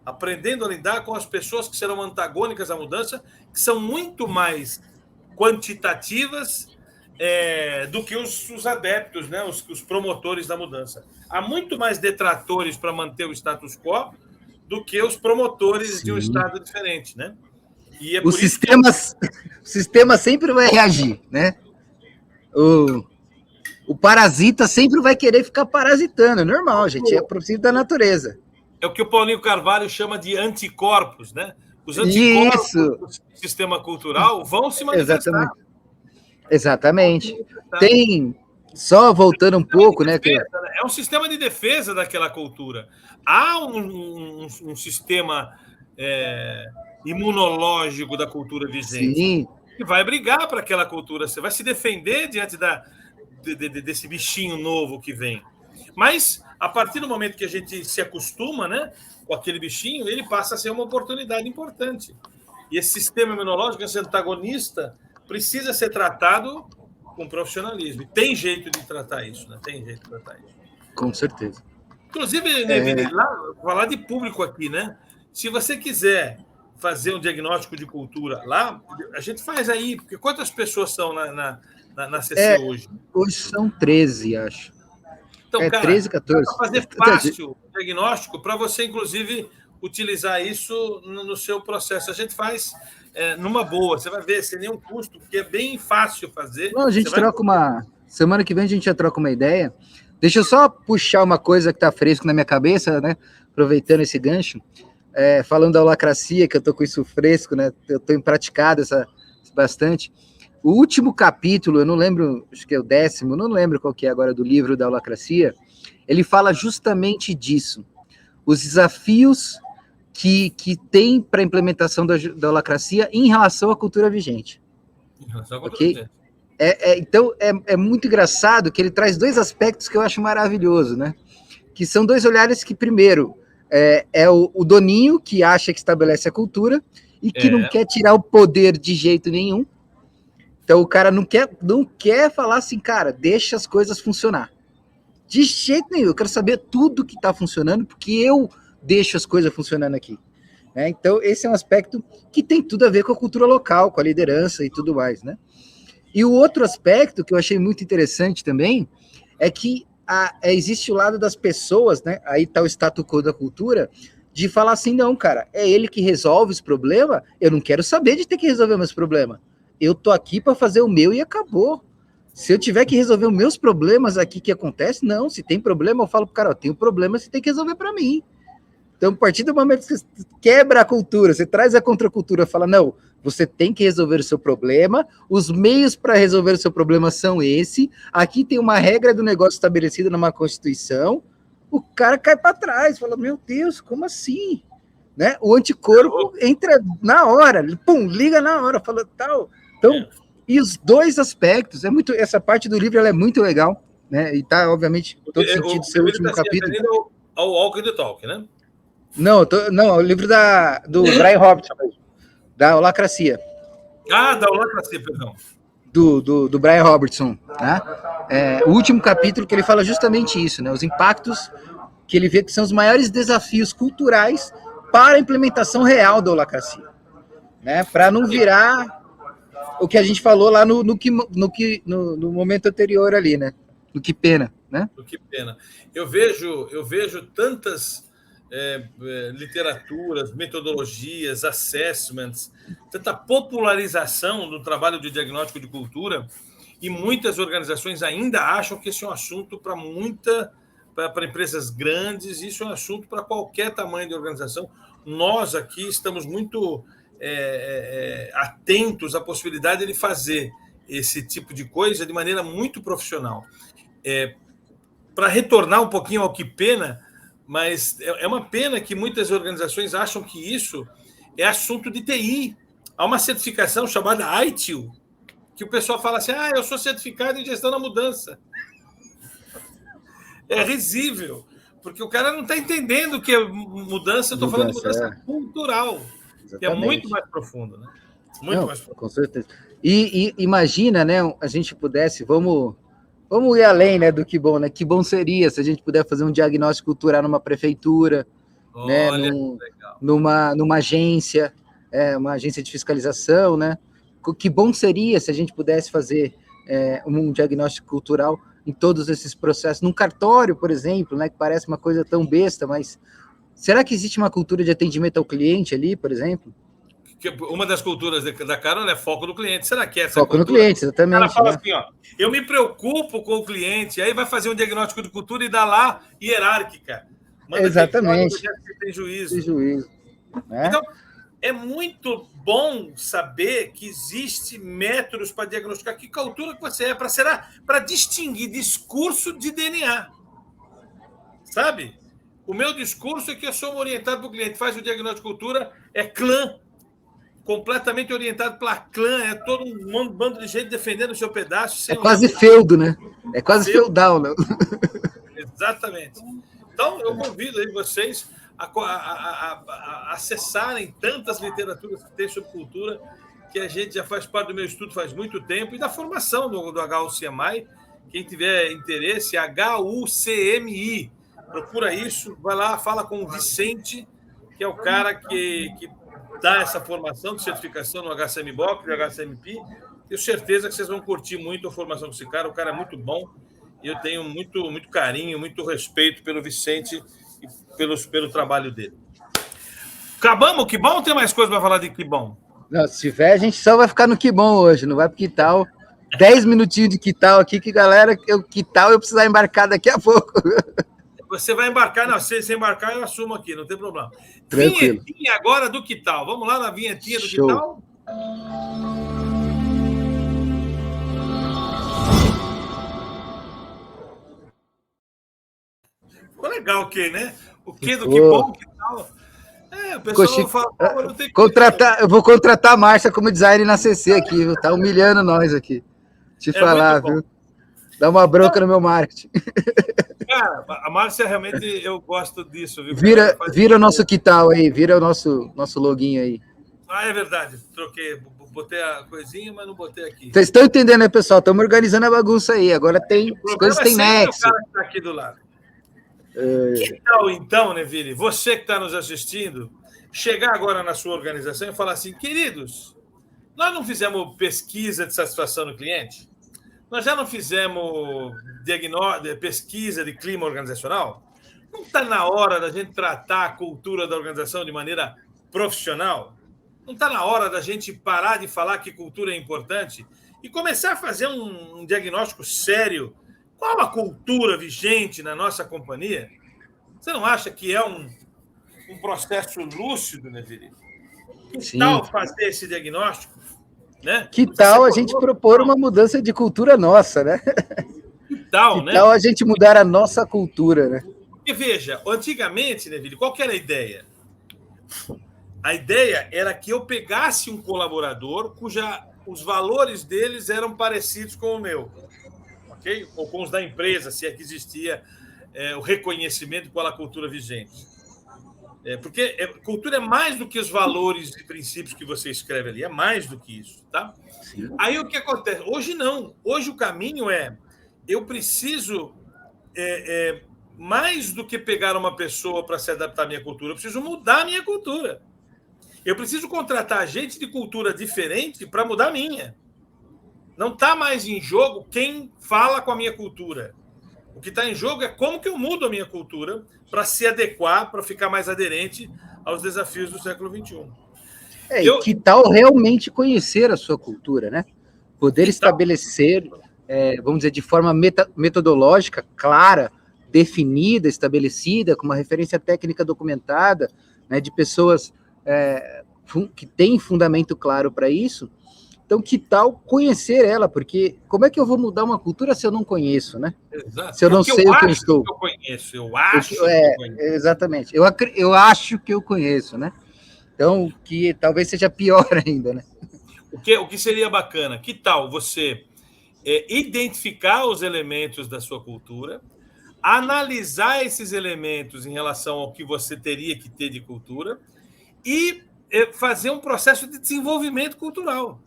aprendendo a lidar com as pessoas que serão antagônicas à mudança, que são muito mais quantitativas do que os adeptos, né? os promotores da mudança. Há muito mais detratores para manter o status quo do que os promotores de um estado diferente, né? E o sistema sempre vai reagir, né? O parasita sempre vai querer ficar parasitando, é normal, gente, é princípio da natureza. É o que o Paulinho Carvalho chama de anticorpos, né? Os anticorpos do sistema cultural vão se manifestar. Exatamente. Tem, só voltando um pouco, né? É um sistema de defesa daquela cultura. Há um sistema imunológico da cultura vigente. Sim. Que vai brigar para aquela cultura, você vai se defender diante desse bichinho novo que vem. Mas, a partir do momento que a gente se acostuma, né, com aquele bichinho, ele passa a ser uma oportunidade importante. E esse sistema imunológico, esse antagonista, precisa ser tratado com profissionalismo. E tem jeito de tratar isso, né? Tem jeito de tratar isso. Com certeza. Inclusive, Neville, falar de público aqui, né? Se você quiser fazer um diagnóstico de cultura lá, a gente faz aí, porque quantas pessoas são na CC hoje? Hoje são 13, acho. Então, cara, 13, 14. Para fazer fácil o diagnóstico, para você, inclusive, utilizar isso no seu processo. A gente faz numa boa, você vai ver, sem nenhum custo, porque é bem fácil fazer. Não, a gente troca uma... Semana que vem a gente já troca uma ideia. Deixa eu só puxar uma coisa que está fresco na minha cabeça, né? Aproveitando esse gancho. Falando da holacracia, que eu tô com isso fresco, né? Eu tô praticado bastante. O último capítulo, eu não lembro, acho que é o 10º, não lembro qual que é agora do livro da holacracia, ele fala justamente disso. Os desafios que tem para a implementação da holacracia em relação à cultura vigente. Ok? Então, é muito engraçado que ele traz 2 aspectos que eu acho maravilhoso, né? Que são 2 olhares que, primeiro, é o doninho, que acha que estabelece a cultura e que não quer tirar o poder de jeito nenhum. Então, o cara não quer falar assim, cara, deixa as coisas funcionar. De jeito nenhum, eu quero saber tudo que está funcionando, porque eu deixo as coisas funcionando aqui. Então, esse é um aspecto que tem tudo a ver com a cultura local, com a liderança e tudo mais, né? E o outro aspecto que eu achei muito interessante também é que existe o lado das pessoas, né? Aí está o status quo da cultura, de falar assim, não, cara, é ele que resolve os problemas, eu não quero saber de ter que resolver meus problemas. Eu tô aqui para fazer o meu e acabou. Se eu tiver que resolver os meus problemas aqui que acontece, não, se tem problema, eu falo pro cara, ó, tem um problema, você tem que resolver para mim. Então, a partir do momento que você quebra a cultura, você traz a contracultura, fala, não, você tem que resolver o seu problema, os meios para resolver o seu problema são esse, aqui tem uma regra do negócio estabelecida numa Constituição, o cara cai para trás, fala, meu Deus, como assim? Né? O anticorpo entra na hora, pum, liga na hora, fala tal. Então, e os 2 aspectos, essa parte do livro ela é muito legal, né? E tá, obviamente, todo sentido do seu último capítulo. Ao Walk the Talk, né? Não, o livro do Brian Robertson, da holacracia. Da holacracia, perdão. Do Brian Robertson, né? O último capítulo que ele fala justamente isso, né? Os impactos que ele vê que são os maiores desafios culturais para a implementação real da holacracia, né? Para não virar o que a gente falou lá no momento anterior ali, né? No que pena, né? No que pena. Eu vejo tantas literaturas, metodologias, assessments, tanta popularização do trabalho de diagnóstico de cultura, e muitas organizações ainda acham que esse é um assunto para empresas grandes, isso é um assunto para qualquer tamanho de organização. Nós aqui estamos muito atentos à possibilidade de fazer esse tipo de coisa de maneira muito profissional. Para retornar um pouquinho ao que pena, mas é uma pena que muitas organizações acham que isso é assunto de TI. Há uma certificação chamada ITIL, que o pessoal fala assim, eu sou certificado em gestão da mudança. É risível, porque o cara não está entendendo que é mudança, eu estou falando de mudança cultural, exatamente, que é muito mais profundo, né? Muito mais profundo. Com certeza. E imagina, né, a gente pudesse, vamos ir além, né, do que bom, né? Que bom seria se a gente puder fazer um diagnóstico cultural numa prefeitura, né, numa agência, uma agência de fiscalização, né? Que bom seria se a gente pudesse fazer um diagnóstico cultural em todos esses processos, num cartório, por exemplo, né, que parece uma coisa tão besta, mas será que existe uma cultura de atendimento ao cliente ali, por exemplo? Uma das culturas da Carol é foco no cliente. Será que é essa foco cultura? No cliente, exatamente. Ela fala assim, eu me preocupo com o cliente, aí vai fazer um diagnóstico de cultura e dá lá hierárquica. Exatamente. Tem juízo. Tem juízo. Né? Então, é muito bom saber que existe métodos para diagnosticar que cultura que você é, para distinguir discurso de DNA. Sabe? O meu discurso é que eu sou orientado para o cliente, faz o diagnóstico de cultura, é clã, completamente orientado para clã, é todo um bando de gente defendendo o seu pedaço. É quase feudo, né? É quase feudal, né? Exatamente. Então, eu convido aí vocês a acessarem tantas literaturas que tem sobre cultura, que a gente já faz parte do meu estudo faz muito tempo, e da formação do HUCMI. Quem tiver interesse, HUCMI, procura isso, vai lá, fala com o Vicente, que é o cara que dá essa formação de certificação no HCMBOK, no HCMP. Tenho certeza que vocês vão curtir muito a formação desse cara, o cara é muito bom, e eu tenho muito, muito carinho, muito respeito pelo Vicente e pelo trabalho dele. Acabamos? Que bom ou tem mais coisa para falar de que bom? Não, se tiver, a gente só vai ficar no que bom hoje, não vai pro que tal. 10 minutinhos de que tal aqui, que galera, que tal eu precisar embarcar daqui a pouco. Você vai embarcar, não, se embarcar eu assumo aqui, não tem problema. Tranquilo. Vinhetinha agora do que tal? Vamos lá na vinhetinha do Show. Que tal? legal o quê, né? O quê do que bom, que tal? O pessoal fala, não tem eu vou contratar a Márcia como designer na CC aqui, viu? Tá humilhando nós aqui. Te falar, viu? Dá uma bronca no meu marketing. Cara, a Márcia realmente eu gosto disso, viu? Vira o nosso que tal aí, vira o nosso login aí. É verdade, troquei, botei a coisinha, mas não botei aqui. Vocês estão entendendo, né, pessoal? Estamos organizando a bagunça aí. Agora as coisas têm nexo. O cara que tá aqui do lado. Que tal, então, Neville, você que está nos assistindo, chegar agora na sua organização e falar assim, queridos, nós não fizemos pesquisa de satisfação do cliente? Nós já não fizemos pesquisa de clima organizacional? Não está na hora da gente tratar a cultura da organização de maneira profissional? Não está na hora da gente parar de falar que cultura é importante e começar a fazer um diagnóstico sério? Qual a cultura vigente na nossa companhia? Você não acha que é um processo lúcido, né, Viri? Que tal fazer esse diagnóstico? Né? Que tal a gente propor uma mudança de cultura nossa, né? Que tal, né? Tal a gente mudar a nossa cultura, né? Porque, veja, antigamente, né, Viri, qual que era a ideia? A ideia era que eu pegasse um colaborador os valores deles eram parecidos com o meu, ok? Ou com os da empresa, se é que existia o reconhecimento com a cultura vigente. Porque cultura é mais do que os valores e princípios que você escreve ali, é mais do que isso, tá? Sim. Aí o que acontece? Hoje não. Hoje o caminho eu preciso mais do que pegar uma pessoa para se adaptar à minha cultura, eu preciso mudar a minha cultura. Eu preciso contratar gente de cultura diferente para mudar a minha. Não está mais em jogo quem fala com a minha cultura. O que está em jogo é como que eu mudo a minha cultura para se adequar, para ficar mais aderente aos desafios do século XXI. E que tal realmente conhecer a sua cultura, né? Poder estabelecer, vamos dizer, de forma metodológica, clara, definida, estabelecida, com uma referência técnica documentada, né, de pessoas que têm fundamento claro para isso. Então, que tal conhecer ela? Porque como é que eu vou mudar uma cultura se eu não conheço, né? Exato. Se eu não sei o que eu estou. Eu acho que eu conheço. Exatamente. Eu acho que eu conheço, né? Então, que talvez seja pior ainda, né? O que seria bacana? Que tal você identificar os elementos da sua cultura, analisar esses elementos em relação ao que você teria que ter de cultura e fazer um processo de desenvolvimento cultural,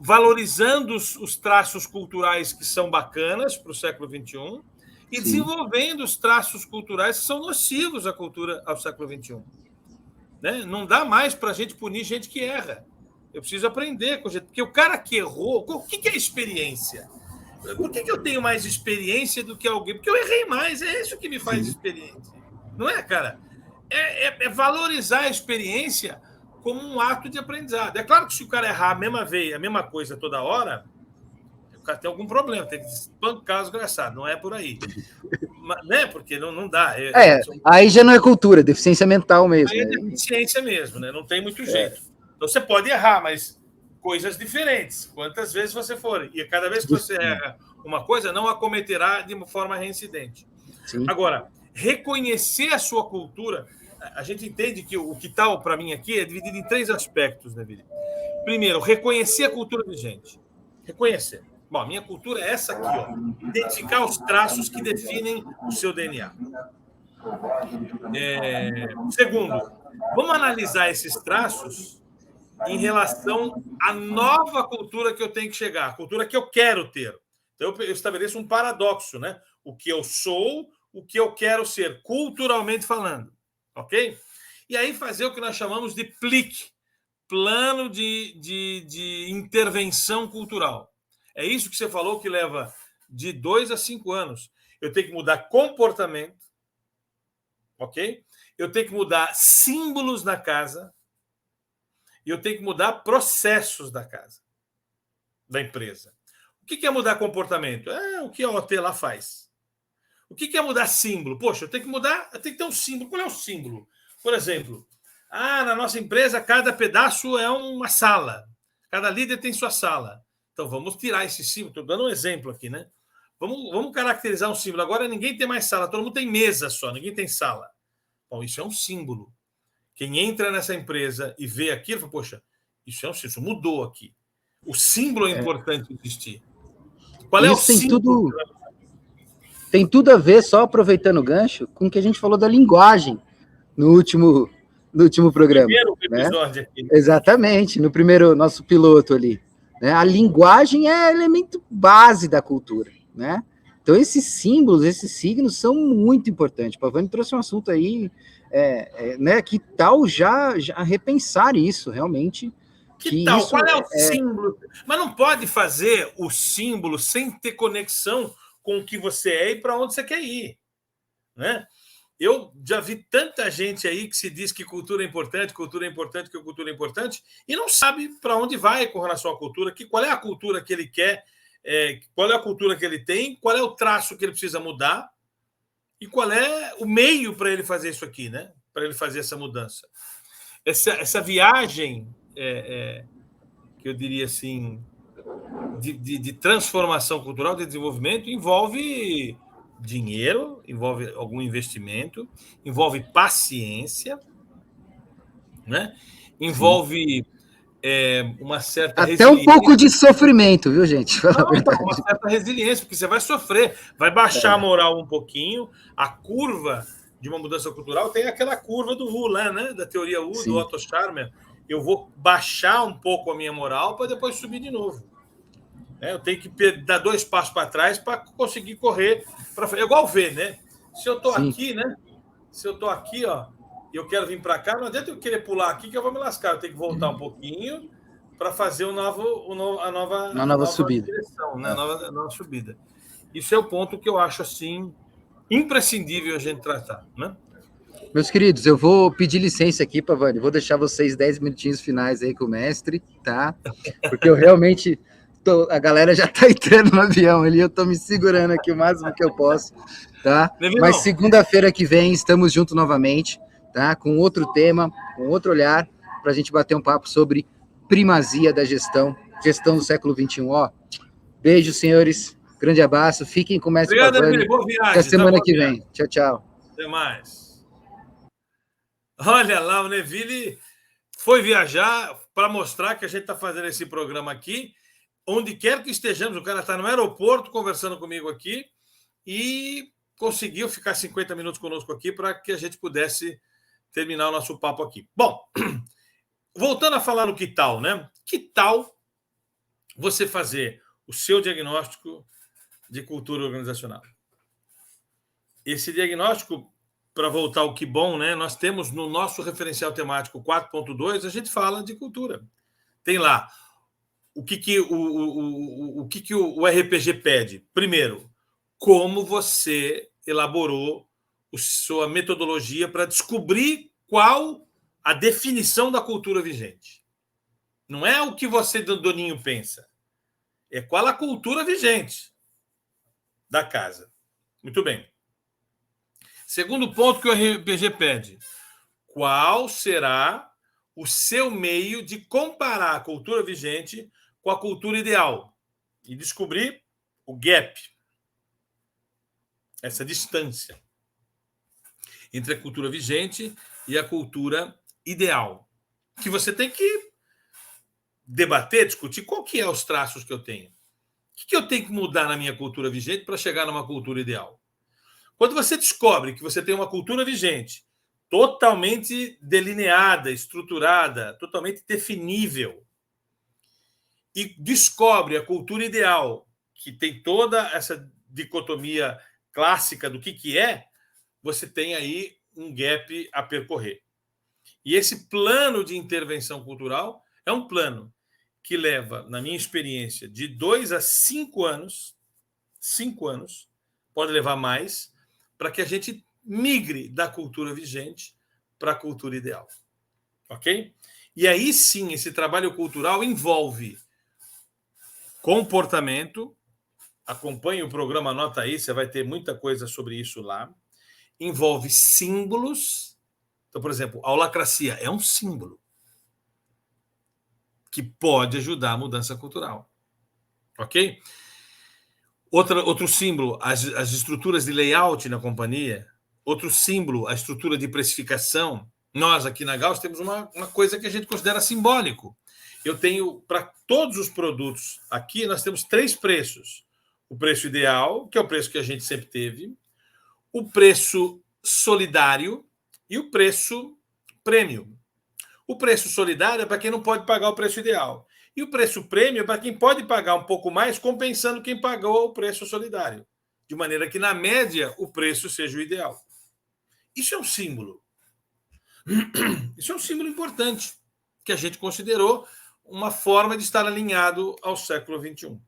valorizando os traços culturais que são bacanas para o século XXI e desenvolvendo os traços culturais que são nocivos à cultura ao século XXI. Né? Não dá mais para a gente punir gente que erra. Eu preciso aprender com gente, porque o cara que errou... O que é experiência? Por que eu tenho mais experiência do que alguém? Porque eu errei mais, é isso que me faz experiente. Não é, cara? É valorizar a experiência como um ato de aprendizado. É claro que se o cara errar a mesma coisa toda hora, o cara tem algum problema, tem que espancar os desgraçado, não é por aí. Né? Porque não dá. Aí já não é cultura, é deficiência mental mesmo. Aí é deficiência mesmo, né? Não tem muito jeito. Então você pode errar, mas coisas diferentes, quantas vezes você for. E cada vez que você erra uma coisa, não a cometerá de uma forma reincidente. Sim. Agora, reconhecer a sua cultura, a gente entende que o que tal para mim aqui é dividido em 3 aspectos, né, Vili? Primeiro, reconhecer a cultura vigente. Reconhecer. Bom, a minha cultura é essa aqui, ó. Identificar os traços que definem o seu DNA. Segundo, vamos analisar esses traços em relação à nova cultura que eu tenho que chegar, a cultura que eu quero ter. Então, eu estabeleço um paradoxo, né? O que eu sou, o que eu quero ser, culturalmente falando. Ok? E aí fazer o que nós chamamos de PLIC, Plano de Intervenção Cultural. É isso que você falou que leva de 2 a 5 anos. Eu tenho que mudar comportamento, ok? Eu tenho que mudar símbolos na casa e eu tenho que mudar processos da casa, da empresa. O que é mudar comportamento? É o que a OT lá faz. O que é mudar símbolo? Poxa, eu tenho que ter um símbolo. Qual é o símbolo? Por exemplo, na nossa empresa, cada pedaço é uma sala. Cada líder tem sua sala. Então, vamos tirar esse símbolo. Estou dando um exemplo aqui, né? Vamos caracterizar um símbolo. Agora ninguém tem mais sala, todo mundo tem mesa só, ninguém tem sala. Bom, isso é um símbolo. Quem entra nessa empresa e vê aquilo, fala, poxa, isso é um símbolo, isso mudou aqui. O símbolo é importante existir. Qual é o símbolo? Tem tudo a ver, só aproveitando o gancho, com o que a gente falou da linguagem no último programa. Primeiro episódio, né? Aqui. Exatamente, no primeiro nosso piloto ali. Né? A linguagem é elemento base da cultura, né? Então, esses símbolos, esses signos são muito importantes. O Pavani trouxe um assunto aí, né? Que tal já repensar isso, realmente. Que tal? Qual é o símbolo? Mas não pode fazer o símbolo sem ter conexão com o que você é e para onde você quer ir, né? Eu já vi tanta gente aí que se diz que cultura é importante, que cultura é importante, e não sabe para onde vai com relação à cultura, qual é a cultura que ele quer, qual é a cultura que ele tem, qual é o traço que ele precisa mudar e qual é o meio para ele fazer isso aqui, né? Para ele fazer essa mudança. Essa viagem, que eu diria assim, de transformação cultural, de desenvolvimento, envolve dinheiro, envolve algum investimento, envolve paciência, né? Envolve uma certa até resiliência. Um pouco de sofrimento, viu, gente? Uma certa resiliência, porque você vai sofrer, vai baixar a moral um pouquinho. A curva de uma mudança cultural tem aquela curva do Wu, né? Da teoria Wu, do Otto Scharmer. Eu vou baixar um pouco a minha moral para depois subir de novo. Eu tenho que dar 2 passos para trás para conseguir correr para frente. É igual ver, né? Se eu estou aqui, né? Se eu estou aqui, ó, e eu quero vir para cá, não adianta eu querer pular aqui que eu vou me lascar. Eu tenho que voltar um pouquinho para fazer a nova subida. Direção, né? A nova subida. Isso é o ponto que eu acho assim imprescindível a gente tratar, né? Meus queridos, eu vou pedir licença aqui, Pavani. Vou deixar vocês 10 minutinhos finais aí com o mestre, tá? Porque eu realmente... a galera já tá entrando no avião ali, eu tô me segurando aqui o máximo que eu posso, tá? Mas segunda-feira que vem estamos juntos novamente, tá? Com outro tema, com outro olhar, para a gente bater um papo sobre primazia da gestão do século XXI. Ó, beijo, senhores, grande abraço, fiquem com o mestre Pavani. Boa viagem. Até semana que vem. Tchau, tchau. Até mais. Olha lá, o Neville foi viajar para mostrar que a gente está fazendo esse programa aqui. Onde quer que estejamos, o cara está no aeroporto conversando comigo aqui e conseguiu ficar 50 minutos conosco aqui para que a gente pudesse terminar o nosso papo aqui. Bom, voltando a falar no que tal, né? Que tal você fazer o seu diagnóstico de cultura organizacional? Esse diagnóstico, para voltar ao que bom, né? Nós temos no nosso referencial temático 4.2, a gente fala de cultura. Tem lá o que o RPG pede? Primeiro, como você elaborou a sua metodologia para descobrir qual a definição da cultura vigente. Não é o que você, doninho, pensa. É qual a cultura vigente da casa. Muito bem. Segundo ponto que o RPG pede. Qual será o seu meio de comparar a cultura vigente com a cultura ideal e descobrir o gap, essa distância entre a cultura vigente e a cultura ideal, que você tem que debater, discutir qual que é os traços que eu tenho. O que eu tenho que mudar na minha cultura vigente para chegar numa cultura ideal? Quando você descobre que você tem uma cultura vigente totalmente delineada, estruturada, totalmente definível, e descobre a cultura ideal, que tem toda essa dicotomia clássica do que é, você tem aí um gap a percorrer. E esse plano de intervenção cultural é um plano que leva, na minha experiência, de 2 a 5 anos, 5 anos, pode levar mais, para que a gente migre da cultura vigente para a cultura ideal. Ok? E aí sim, esse trabalho cultural envolve comportamento. Acompanhe o programa, anota aí, você vai ter muita coisa sobre isso lá. Envolve símbolos. Então, por exemplo, a holacracia é um símbolo que pode ajudar a mudança cultural. Ok? Outro símbolo, as estruturas de layout na companhia. Outro símbolo, a estrutura de precificação. Nós, aqui na Gauss, temos uma coisa que a gente considera simbólico. Eu tenho, para todos os produtos aqui, nós temos 3 preços. O preço ideal, que é o preço que a gente sempre teve. O preço solidário e o preço premium. O preço solidário é para quem não pode pagar o preço ideal. E o preço prêmio é para quem pode pagar um pouco mais, compensando quem pagou o preço solidário. De maneira que, na média, o preço seja o ideal. Isso é um símbolo. Isso é um símbolo importante, que a gente considerou uma forma de estar alinhado ao século XXI.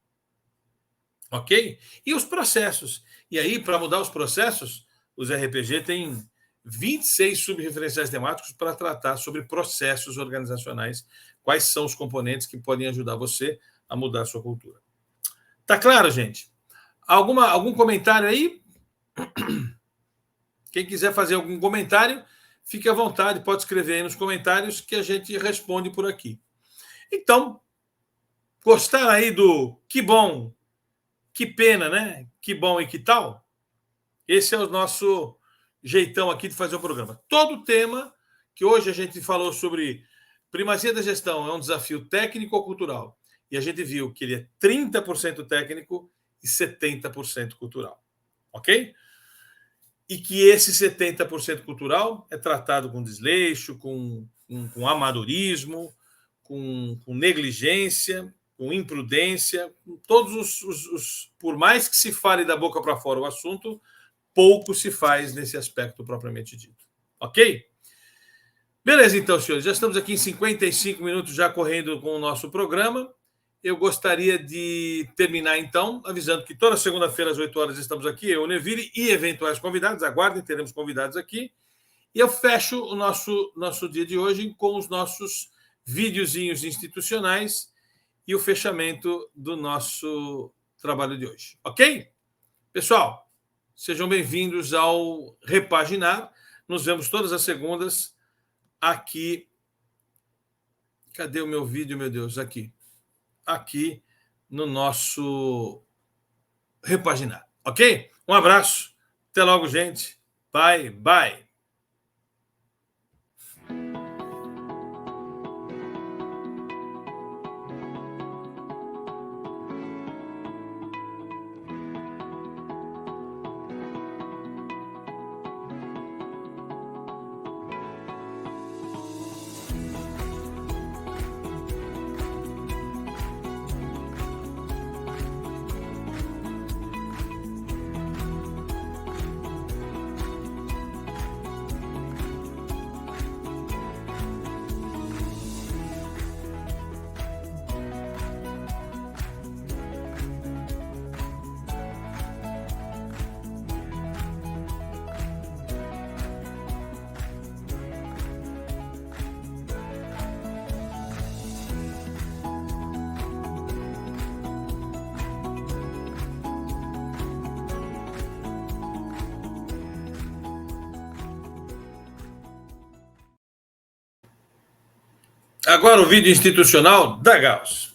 Ok? E os processos. E aí, para mudar os processos, os RPG têm 26 subreferenciais temáticos para tratar sobre processos organizacionais. Quais são os componentes que podem ajudar você a mudar a sua cultura? Tá claro, gente? Algum comentário aí? Quem quiser fazer algum comentário, fique à vontade, pode escrever aí nos comentários que a gente responde por aqui. Então, gostaram aí do que bom, que pena, né? Que bom e que tal? Esse é o nosso jeitão aqui de fazer o programa. Todo o tema que hoje a gente falou sobre primazia da gestão é um desafio técnico ou cultural. E a gente viu que ele é 30% técnico e 70% cultural. Ok? E que esse 70% cultural é tratado com desleixo, com amadorismo, com negligência, com imprudência, com todos os... Por mais que se fale da boca para fora o assunto, pouco se faz nesse aspecto propriamente dito. Ok? Beleza, então, senhores. Já estamos aqui em 55 minutos já correndo com o nosso programa. Eu gostaria de terminar, então, avisando que toda segunda-feira, às 8 horas, estamos aqui, eu, o Neville, e eventuais convidados. Aguardem, teremos convidados aqui. E eu fecho o nosso dia de hoje com os nossos videozinhos institucionais e o fechamento do nosso trabalho de hoje. Ok? Pessoal, sejam bem-vindos ao Repaginar. Nos vemos todas as segundas aqui. Cadê o meu vídeo, meu Deus? Aqui no nosso Repaginar. Ok? Um abraço. Até logo, gente. Bye, bye. Agora o vídeo institucional da Gauss.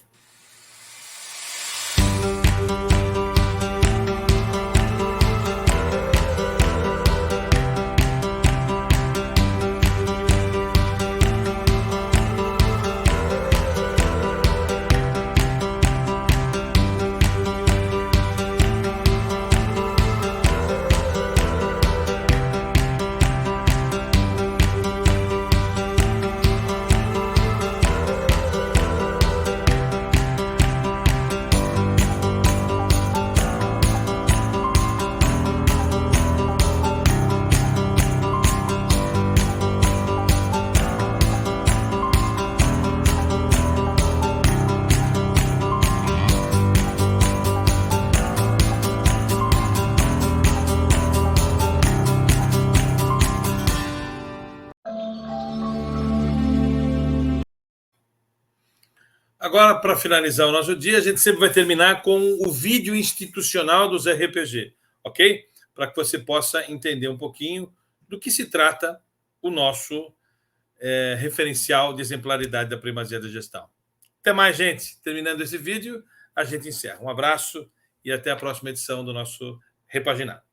Agora, para finalizar o nosso dia, a gente sempre vai terminar com o vídeo institucional dos RPG, ok? Para que você possa entender um pouquinho do que se trata o nosso referencial de exemplaridade da primazia da gestão. Até mais, gente. Terminando esse vídeo, a gente encerra. Um abraço e até a próxima edição do nosso Repaginar.